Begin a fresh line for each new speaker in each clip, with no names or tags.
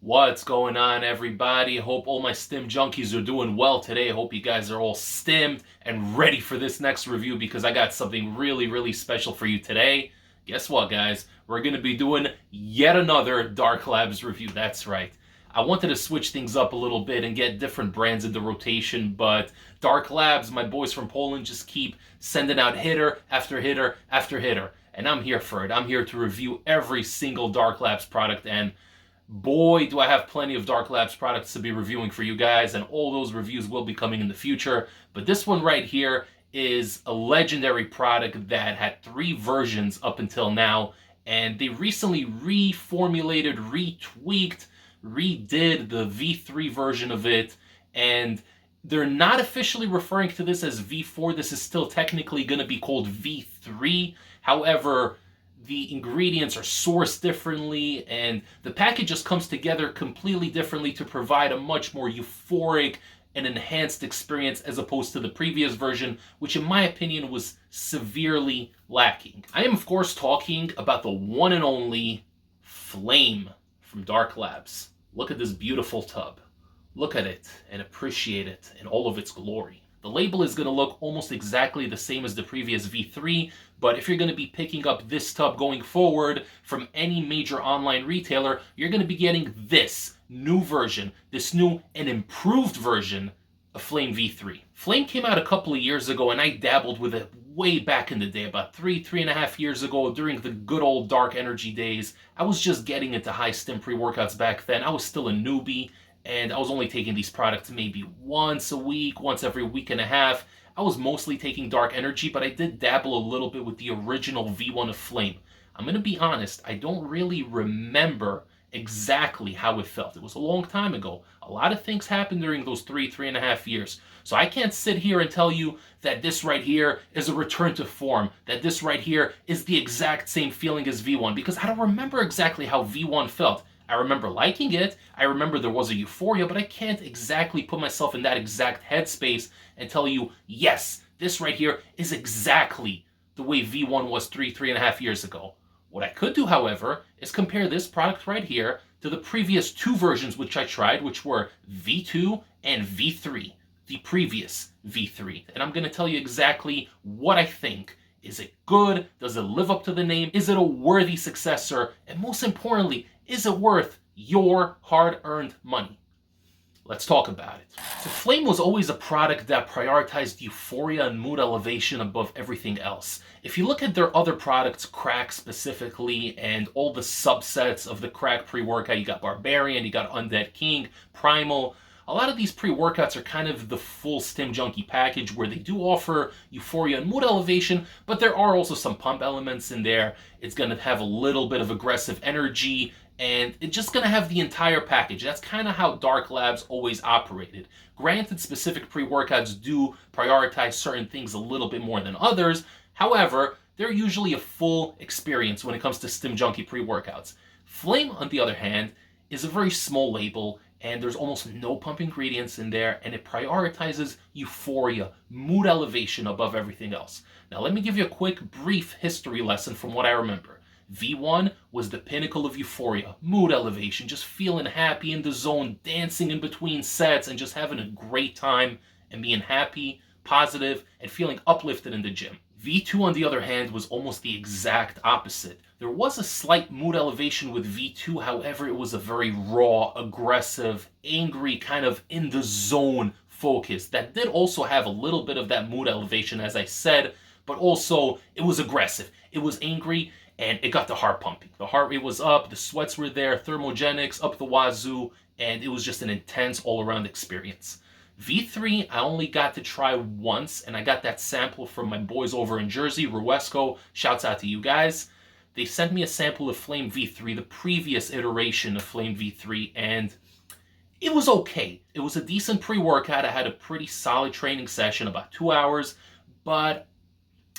What's going on, everybody? Hope all my stim junkies are doing well today. Hope you guys are all stimmed and ready for this next review because I got something really special for you today. Guess what, guys? We're going to be doing yet another Dark Labs review. That's right. I wanted to switch things up a little bit and get different brands into rotation, but Dark Labs, my boys from Poland, just keep sending out hitter after hitter after hitter. And I'm here for it. I'm here to review every single Dark Labs product, and boy, do I have plenty of Dark Labs products to be reviewing for you guys, and all those reviews will be coming in the future. But this one right here is a legendary product that had 3 versions up until now, and they recently reformulated, retweaked, redid the V3 version of it, and they're not officially referring to this as V4. This is still technically going to be called V3. However, the ingredients are sourced differently, and the package just comes together completely differently to provide a much more euphoric and enhanced experience as opposed to the previous version, which in my opinion was severely lacking. I am of course talking about the one and only Flame from Dark Labs. Look at this beautiful tub. Look at it and appreciate it in all of its glory. The label is going to look almost exactly the same as the previous V3, but if you're going to be picking up this tub going forward from any major online retailer, you're going to be getting this new version, this new and improved version of Flame V3. Flame came out a couple of years ago, and I dabbled with it way back in the day, about 3.5 years ago, during the good old dark energy days. I was just getting into high stim pre-workouts back then. I was still a newbie, and I was only taking these products maybe once a week, once every week and a half. I was mostly taking dark energy, but I did dabble a little bit with the original V1 of Flame. I'm going to be honest, I don't really remember exactly how it felt. It was a long time ago. A lot of things happened during those 3.5 years. So I can't sit here and tell you that this right here is a return to form, that this right here is the exact same feeling as V1, because I don't remember exactly how V1 felt. I remember liking it, I remember there was a euphoria, but I can't exactly put myself in that exact headspace and tell you, yes, this right here is exactly the way V1 was 3.5 years ago. What I could do, however, is compare this product right here to the previous 2 versions which I tried, which were V2 and V3, the previous V3. And I'm going to tell you exactly what I think. Is it good? Does it live up to the name? Is it a worthy successor? And most importantly, is it worth your hard-earned money? Let's talk about it. So Flame was always a product that prioritized euphoria and mood elevation above everything else. If you look at their other products, Crack specifically, and all the subsets of the Crack pre-workout, you got Barbarian, you got Undead King, Primal. A lot of these pre-workouts are kind of the full Stim Junkie package where they do offer euphoria and mood elevation, but there are also some pump elements in there. It's going to have a little bit of aggressive energy, and it's just going to have the entire package. That's kind of how Dark Labs always operated. Granted, specific pre-workouts do prioritize certain things a little bit more than others. However, they're usually a full experience when it comes to Stim Junkie pre-workouts. Flame, on the other hand, is a very small label, and there's almost no pump ingredients in there, and it prioritizes euphoria, mood elevation above everything else. Now let me give you a quick, brief history lesson from what I remember. V1 was the pinnacle of euphoria, mood elevation, just feeling happy in the zone, dancing in between sets, and just having a great time and being happy, positive, and feeling uplifted in the gym. V2, on the other hand, was almost the exact opposite. There was a slight mood elevation with V2, however, it was a very raw, aggressive, angry, kind of in the zone focus that did also have a little bit of that mood elevation, as I said, but also it was aggressive, it was angry, and it got the heart pumping. The heart rate was up, the sweats were there, thermogenics up the wazoo, and it was just an intense all-around experience. V3, I only got to try once, and I got that sample from my boys over in Jersey, Ruesco. Shouts out to you guys. They sent me a sample of Flame V3, the previous iteration of Flame V3, and it was okay. It was a decent pre-workout. I had a pretty solid training session, about 2 hours, but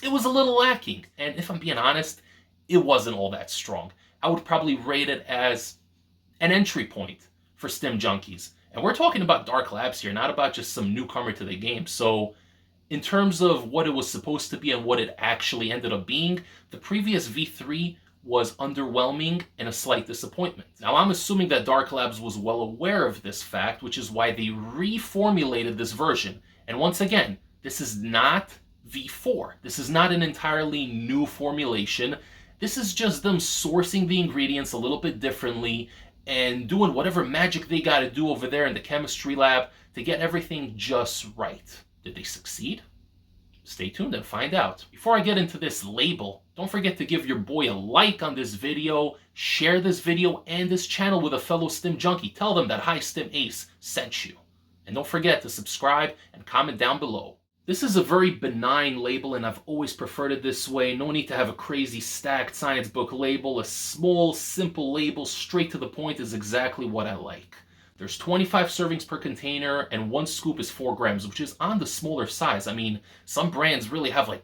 it was a little lacking. And if I'm being honest, it wasn't all that strong. I would probably rate it as an entry point for Stim Junkies. And we're talking about Dark Labs here, not about just some newcomer to the game. So in terms of what it was supposed to be and what it actually ended up being, the previous V3 was underwhelming and a slight disappointment. Now, I'm assuming that Dark Labs was well aware of this fact, which is why they reformulated this version. And once again, this is not V4. This is not an entirely new formulation. This is just them sourcing the ingredients a little bit differently and doing whatever magic they got to do over there in the chemistry lab to get everything just right. Did they succeed? Stay tuned and find out. Before I get into this label, don't forget to give your boy a like on this video, share this video and this channel with a fellow stim junkie. Tell them that Hi Stim Ace sent you. And don't forget to subscribe and comment down below. This is a very benign label and I've always preferred it this way. No need to have a crazy stacked science book label. A small, simple label straight to the point is exactly what I like. There's 25 servings per container and 1 scoop is 4 grams, which is on the smaller size. I mean, some brands really have like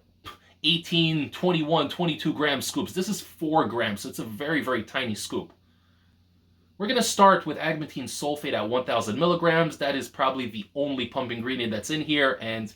18, 21, 22 gram scoops. This is 4 grams, so it's a very, very tiny scoop. We're going to start with agmatine sulfate at 1,000 milligrams. That is probably the only pump ingredient that's in here, and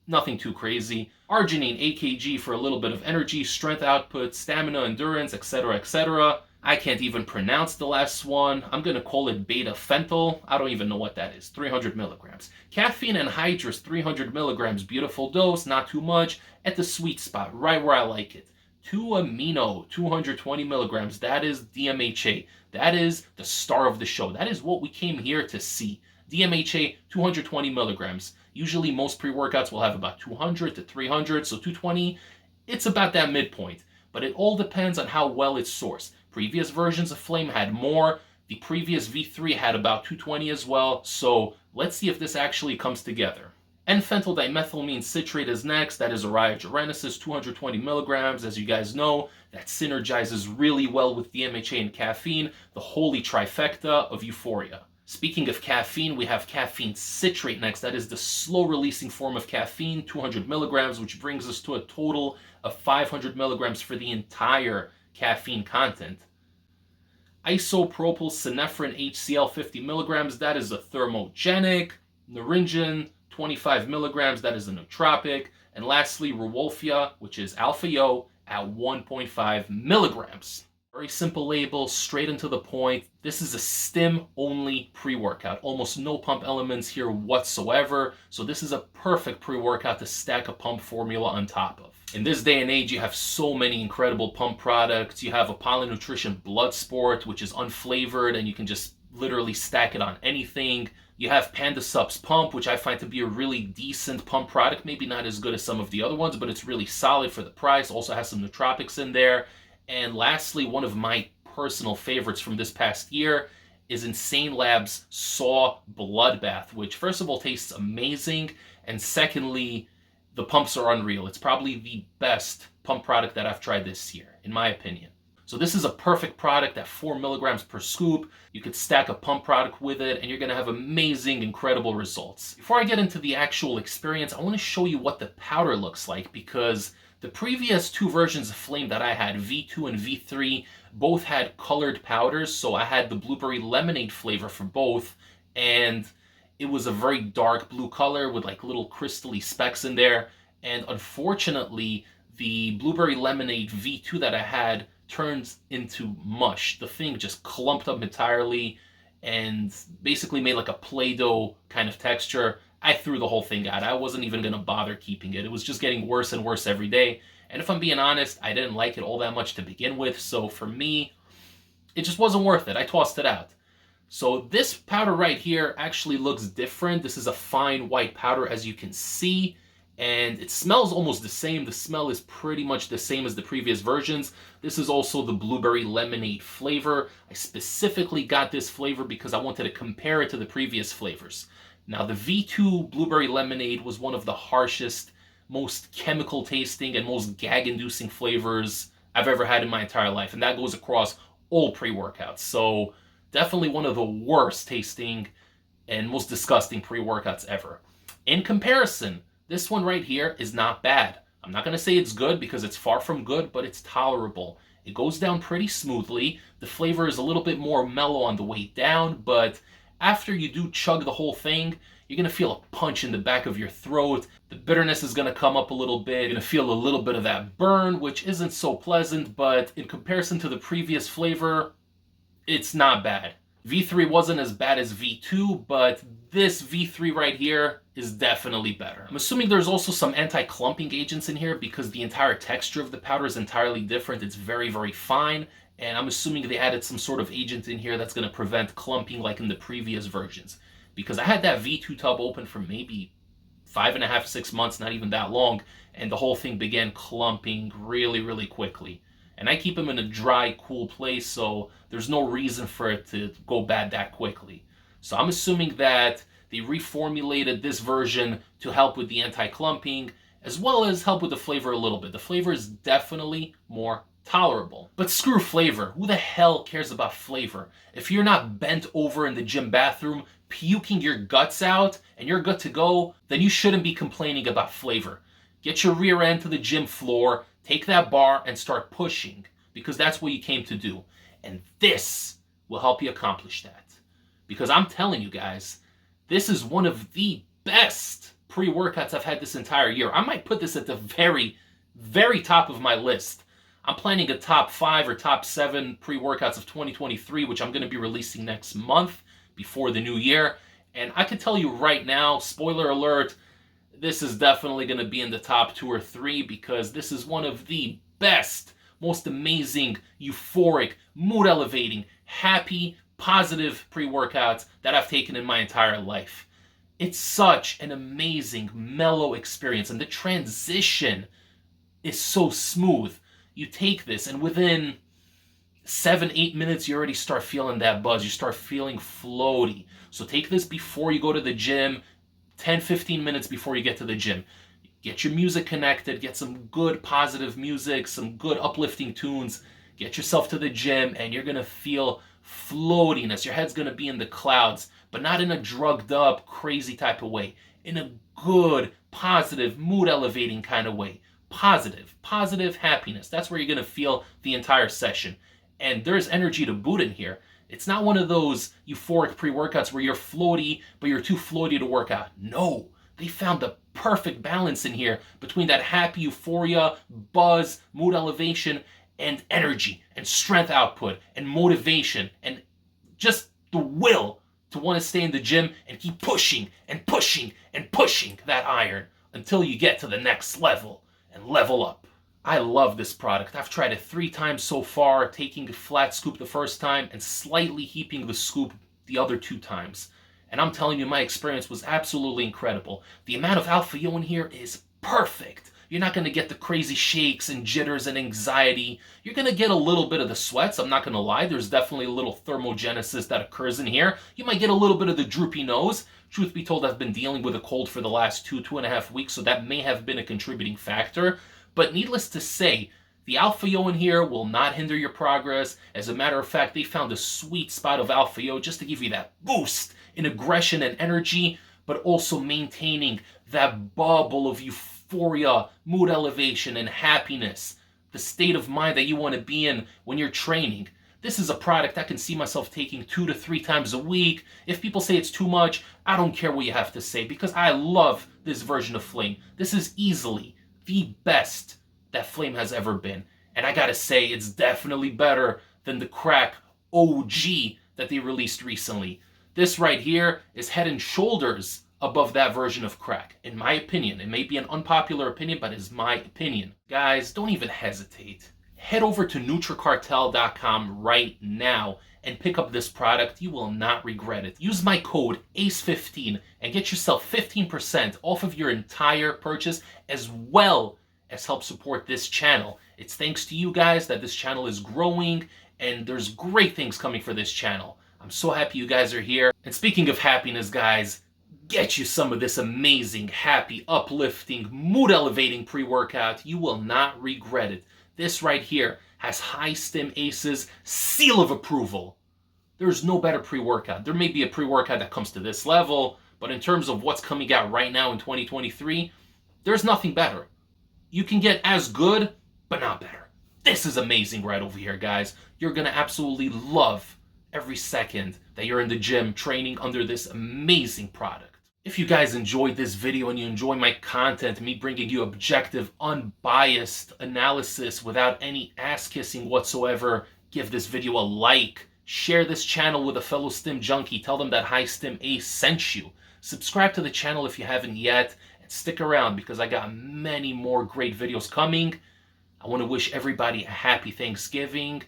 nothing too crazy. Arginine, 8 kg for a little bit of energy, strength output, stamina, endurance, etc., etc. I can't even pronounce the last one. I'm going to call it beta-fentanyl. I don't even know what that is. 300 milligrams. Caffeine anhydrous, 300 milligrams. Beautiful dose, not too much. At the sweet spot, right where I like it. 2-amino, 220 milligrams. That is DMHA. That is the star of the show. That is what we came here to see. DMHA, 220 milligrams. Usually most pre-workouts will have about 200 to 300, so 220, it's about that midpoint. But it all depends on how well it's sourced. Previous versions of Flame had more. The previous V3 had about 220 as well. So let's see if this actually comes together. N-phentyl dimethylamine citrate is next. That is Aureia genesis, 220 milligrams. As you guys know, that synergizes really well with DMHA and caffeine, the holy trifecta of EUPHORIA. Speaking of caffeine, we have caffeine citrate next. That is the slow-releasing form of caffeine, 200 milligrams, which brings us to a total of 500 milligrams for the entire caffeine content. Isopropyl synephrine HCl, 50 milligrams. That is a thermogenic. Naringin, 25 milligrams. That is a nootropic. And lastly, Rewolfia, which is alpha-yo, at 1.5 milligrams. Very simple label, straight into the point. This is a stim-only pre-workout. Almost no pump elements here whatsoever. So this is a perfect pre-workout to stack a pump formula on top of. In this day and age, you have so many incredible pump products. You have Apollo Nutrition Blood Sport, which is unflavored, and you can just literally stack it on anything. You have Panda Sup's Pump, which I find to be a really decent pump product. Maybe not as good as some of the other ones, but it's really solid for the price. Also has some nootropics in there. And lastly, one of my personal favorites from this past year is Insane Labs Saw Bloodbath, which first of all tastes amazing, and secondly, the pumps are unreal. It's probably the best pump product that I've tried this year, in my opinion. So this is a perfect product at 4 milligrams per scoop. You could stack a pump product with it, and you're going to have amazing, incredible results. Before I get into the actual experience, I want to show you what the powder looks like, because the previous 2 versions of Flame that I had, V2 and V3, both had colored powders. So I had the blueberry lemonade flavor for both, and it was a very dark blue color with like little crystally specks in there. And unfortunately, the blueberry lemonade V2 that I had turns into mush. The thing just clumped up entirely and basically made like a Play-Doh kind of texture. I threw the whole thing out. I wasn't even going to bother keeping it. It was just getting worse and worse every day. And if I'm being honest, I didn't like it all that much to begin with. So for me, it just wasn't worth it. I tossed it out. So this powder right here actually looks different. This is a fine white powder, as you can see. And it smells almost the same. The smell is pretty much the same as the previous versions. This is also the blueberry lemonade flavor. I specifically got this flavor because I wanted to compare it to the previous flavors. Now, the V2 blueberry lemonade was one of the harshest, most chemical tasting, and most gag-inducing flavors I've ever had in my entire life. And that goes across all pre-workouts. So definitely one of the worst tasting and most disgusting pre-workouts ever. In comparison, this one right here is not bad. I'm not going to say it's good because it's far from good, but it's tolerable. It goes down pretty smoothly. The flavor is a little bit more mellow on the way down, but after you do chug the whole thing, you're going to feel a punch in the back of your throat. The bitterness is going to come up a little bit. You're going to feel a little bit of that burn, which isn't so pleasant, but in comparison to the previous flavor, it's not bad. V3 wasn't as bad as V2, but this V3 right here is definitely better. I'm assuming there's also some anti-clumping agents in here because the entire texture of the powder is entirely different. It's very, very fine. And I'm assuming they added some sort of agent in here that's going to prevent clumping like in the previous versions. Because I had that V2 tub open for maybe 5.5, 6 months, not even that long, and the whole thing began clumping really, really quickly. And I keep them in a dry, cool place, so there's no reason for it to go bad that quickly. So I'm assuming that they reformulated this version to help with the anti-clumping, as well as help with the flavor a little bit. The flavor is definitely more tolerable. But screw flavor. Who the hell cares about flavor? If you're not bent over in the gym bathroom, puking your guts out, and you're good to go, then you shouldn't be complaining about flavor. Get your rear end to the gym floor, take that bar, and start pushing, because that's what you came to do. And this will help you accomplish that. Because I'm telling you guys, this is one of the best pre-workouts I've had this entire year. I might put this at the very, very top of my list. I'm planning a top 5 or top 7 pre-workouts of 2023, which I'm going to be releasing next month before the new year. And I can tell you right now, spoiler alert, this is definitely going to be in the top 2 or 3 because this is one of the best, most amazing, euphoric, mood-elevating, happy, positive pre-workouts that I've taken in my entire life. It's such an amazing, mellow experience, and the transition is so smooth. You take this, and within 7-8 minutes, you already start feeling that buzz. You start feeling floaty. So take this before you go to the gym, 10-15 minutes before you get to the gym. Get your music connected, get some good positive music, some good uplifting tunes. Get yourself to the gym, and you're going to feel floatiness. Your head's going to be in the clouds, but not in a drugged up, crazy type of way. In a good, positive, mood-elevating kind of way. Positive happiness. That's where you're going to feel the entire session. And there's energy to boot in here. It's not one of those euphoric pre-workouts where you're floaty, but you're too floaty to work out. No, they found the perfect balance in here between that happy euphoria, buzz, mood elevation, and energy, and strength output, and motivation, and just the will to want to stay in the gym and keep pushing and pushing and pushing that iron until you get to the next level and level up. I love this product. I've tried it 3 times so far, taking a flat scoop the first time and slightly heaping the scoop the other 2 times. And I'm telling you, my experience was absolutely incredible. The amount of alpha-yo in here is perfect. You're not going to get the crazy shakes and jitters and anxiety. You're going to get a little bit of the sweats, I'm not going to lie. There's definitely a little thermogenesis that occurs in here. You might get a little bit of the droopy nose. Truth be told, I've been dealing with a cold for the last 2.5 weeks, so that may have been a contributing factor. But needless to say, the alpha-yo in here will not hinder your progress. As a matter of fact, they found a sweet spot of alpha-yo just to give you that boost in aggression and energy, but also maintaining that bubble of euphoria, mood elevation, and happiness. The state of mind that you want to be in when you're training. This is a product I can see myself taking 2 to 3 times a week. If people say it's too much, I don't care what you have to say because I love this version of Flame. This is easily the best that Flame has ever been. And I gotta say, it's definitely better than the crack OG that they released recently. This right here is head and shoulders above that version of crack, in my opinion. It may be an unpopular opinion, but it's my opinion. Guys, don't even hesitate. Head over to NutriCartel.com right now and pick up this product. You will not regret it. Use my code ACE15 and get yourself 15% off of your entire purchase, as well as help support this channel. It's thanks to you guys that this channel is growing, and there's great things coming for this channel. I'm so happy you guys are here. And speaking of happiness, guys, get you some of this amazing, happy, uplifting, mood-elevating pre-workout. You will not regret it. This right here has high stim ACE's seal of approval. There's no better pre-workout. There may be a pre-workout that comes to this level, but in terms of what's coming out right now in 2023, there's nothing better. You can get as good, but not better. This is amazing right over here, guys. You're going to absolutely love every second that you're in the gym training under this amazing product. If you guys enjoyed this video and you enjoy my content, me bringing you objective, unbiased analysis without any ass-kissing whatsoever, give this video a like. Share this channel with a fellow stim junkie. Tell them that High Stim Ace sent you. Subscribe to the channel if you haven't yet. And stick around because I got many more great videos coming. I want to wish everybody a happy Thanksgiving.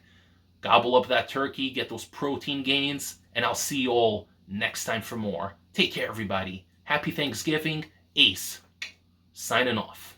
Gobble up that turkey, get those protein gains, and I'll see you all next time for more. Take care, everybody. Happy Thanksgiving. Ace, signing off.